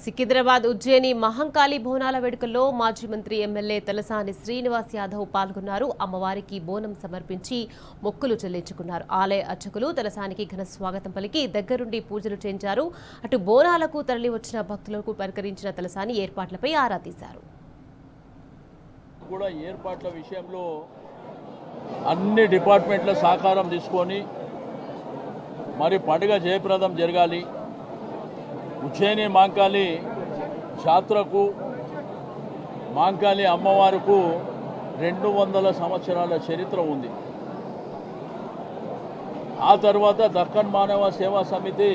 సికింద్రాబాద్ ఉజ్జయిని మహంకాళి బోనాల వేడుకల్లో మాజీ మంత్రి ఎమ్మెల్యే తలసాని శ్రీనివాస్ యాదవ్ పాల్గొన్నారు. అమ్మవారికి బోనం సమర్పించి మొక్కులు చెల్లించుకున్నారు. ఆలయ అర్చకులు తలసానికి ఘన స్వాగతం పలికి దగ్గరుండి పూజలు చేయించారు. అటు బోనాలకు తరలి వచ్చిన భక్తులకు పలకరించిన తలసాని ఏర్పాట్లపై ఆరా తీశారు. ఏర్పాట్ల విషయంలో అన్ని డిపార్ట్మెంట్ల సహకారం తీసుకొని మరి పండుగ జయప్రదం జరగాలి. ఉజ్జయిని మహంకాళి జాతరకు మహంకాళి అమ్మవారికి 200 సంవత్సరాల చరిత్ర ఉంది. ఆ తర్వాత దక్కన్ మానవ సేవా సమితి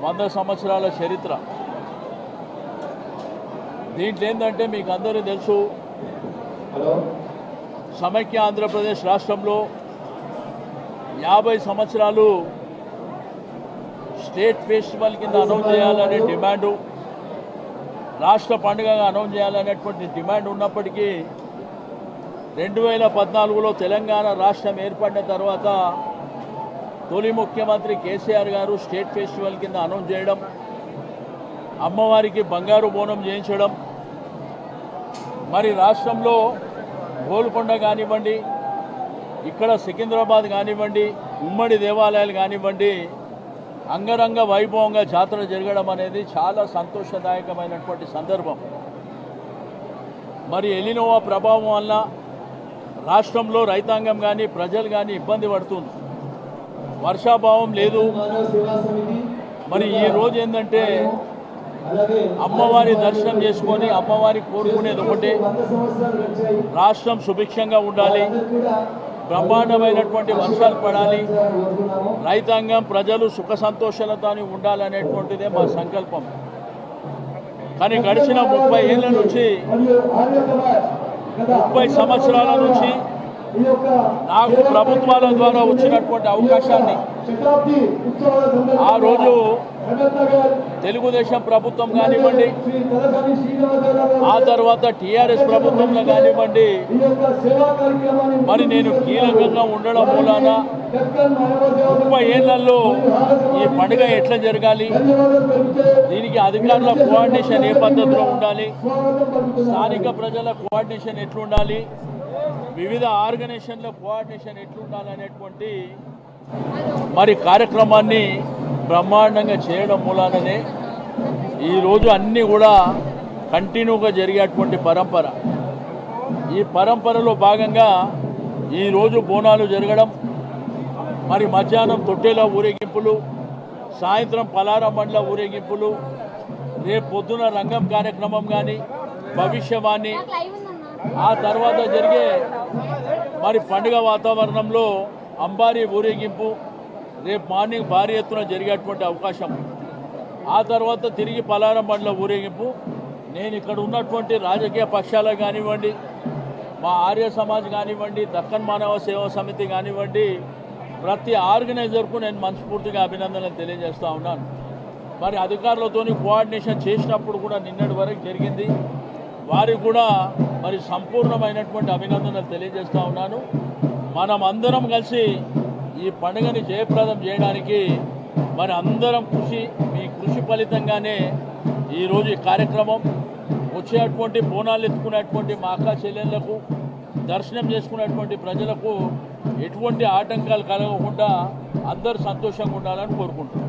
100 సంవత్సరాల చరిత్ర. దీంట్లో ఏంటంటే మీకు అందరూ తెలుసు, సమైక్య ఆంధ్రప్రదేశ్ రాష్ట్రంలో 50 సంవత్సరాలు స్టేట్ ఫెస్టివల్ కింద అనౌన్స్ చేయాలనే డిమాండు, రాష్ట్ర పండుగగా అనౌన్స్ చేయాలనేటువంటి డిమాండ్ ఉన్నప్పటికీ 2014లో తెలంగాణ రాష్ట్రం ఏర్పడిన తర్వాత తొలి ముఖ్యమంత్రి కేసీఆర్ గారు స్టేట్ ఫెస్టివల్ కింద అనౌన్స్ చేయడం, అమ్మవారికి బంగారు బోనం చేయించడం, మరి రాష్ట్రంలో గోల్కొండ కానివ్వండి, ఇక్కడ సికింద్రాబాద్ కానివ్వండి, ఉమ్మడి దేవాలయాలు కానివ్వండి, అంగరంగ వైభవంగా జాతర జరగడం అనేది చాలా సంతోషదాయకమైనటువంటి సందర్భం. మరి ఎలినోవా ప్రభావం వల్ల రాష్ట్రంలో రైతాంగం కానీ ప్రజలు కానీ ఇబ్బంది పడుతుంది. వర్షాభావం లేదు. మరి ఈ రోజు ఏంటంటే అమ్మవారి దర్శనం చేసుకొని అమ్మవారి కోరుకునేది ఒకటే, రాష్ట్రం సుభిక్షంగా ఉండాలి, బ్రహ్మాండమైనటువంటి వర్షాలు పడాలి, రైతాంగం ప్రజలు సుఖ సంతోషాలతో ఉండాలనేటువంటిదే మా సంకల్పం. కానీ గడిచిన 30 ఏళ్ళ నుంచి 30 సంవత్సరాల నుంచి నాకు ప్రభుత్వాల ద్వారా వచ్చినటువంటి అవకాశాన్ని ఆ రోజు తెలుగుదేశం ప్రభుత్వం కానివ్వండి, ఆ తర్వాత టీఆర్ఎస్ ప్రభుత్వంలో కానివ్వండి, మరి నేను కీలకంగా ఉండడం మూలాన 30 ఏళ్లలో ఈ పండుగ ఎట్లా జరగాలి, దీనికి అధికారుల కోఆర్డినేషన్ ఏ పద్ధతిలో ఉండాలి, స్థానిక ప్రజల కోఆర్డినేషన్ ఎట్లుండాలి, వివిధ ఆర్గనైజేషన్ల కోఆర్డినేషన్ ఎట్లుండాలి అనేటువంటి మరి కార్యక్రమాన్ని బ్రహ్మాండంగా చేయడం మూలాననే ఈరోజు అన్నీ కూడా కంటిన్యూగా జరిగేటువంటి పరంపర. ఈ పరంపరలో భాగంగా ఈరోజు బోనాలు జరగడం, మరి మధ్యాహ్నం తొట్టెల ఊరేగింపులు, సాయంత్రం పలారం బండ్ల ఊరేగింపులు, రేపు పొద్దున రంగం కార్యక్రమం కానీ, భవిష్యవాణి, ఆ తర్వాత జరిగే మరి పండుగ వాతావరణంలో అంబారీ ఊరేగింపు, రేపు మార్నింగ్ భారీ ఎత్తున జరిగేటువంటి అవకాశం, ఆ తర్వాత తిరిగి పలారం బండ్ల ఊరేగింపు. నేను ఇక్కడ ఉన్నటువంటి రాజకీయ పక్షాలకు కానివ్వండి, మా ఆర్య సమాజ్ కానివ్వండి, దక్కన్ మానవ సేవా సమితి కానివ్వండి, ప్రతి ఆర్గనైజర్కు నేను మనస్ఫూర్తిగా అభినందనలు తెలియజేస్తూ ఉన్నాను. మరి అధికారులతో కోఆర్డినేషన్ చేసినప్పుడు కూడా నిన్నటి వరకు జరిగింది, వారికి కూడా మరి సంపూర్ణమైనటువంటి అభినందనలు తెలియజేస్తూ ఉన్నాను. మనం అందరం కలిసి ఈ పండుగని జయప్రదం చేయడానికి మరి అందరం మీ కృషి ఫలితంగానే ఈరోజు ఈ కార్యక్రమం వచ్చేటువంటి బోనాలు ఎత్తుకునేటువంటి మా అక్క చెల్లెళ్లకు, దర్శనం చేసుకునేటువంటి ప్రజలకు ఎటువంటి ఆటంకాలు కలగకుండా అందరూ సంతోషంగా ఉండాలని కోరుకుంటున్నాను.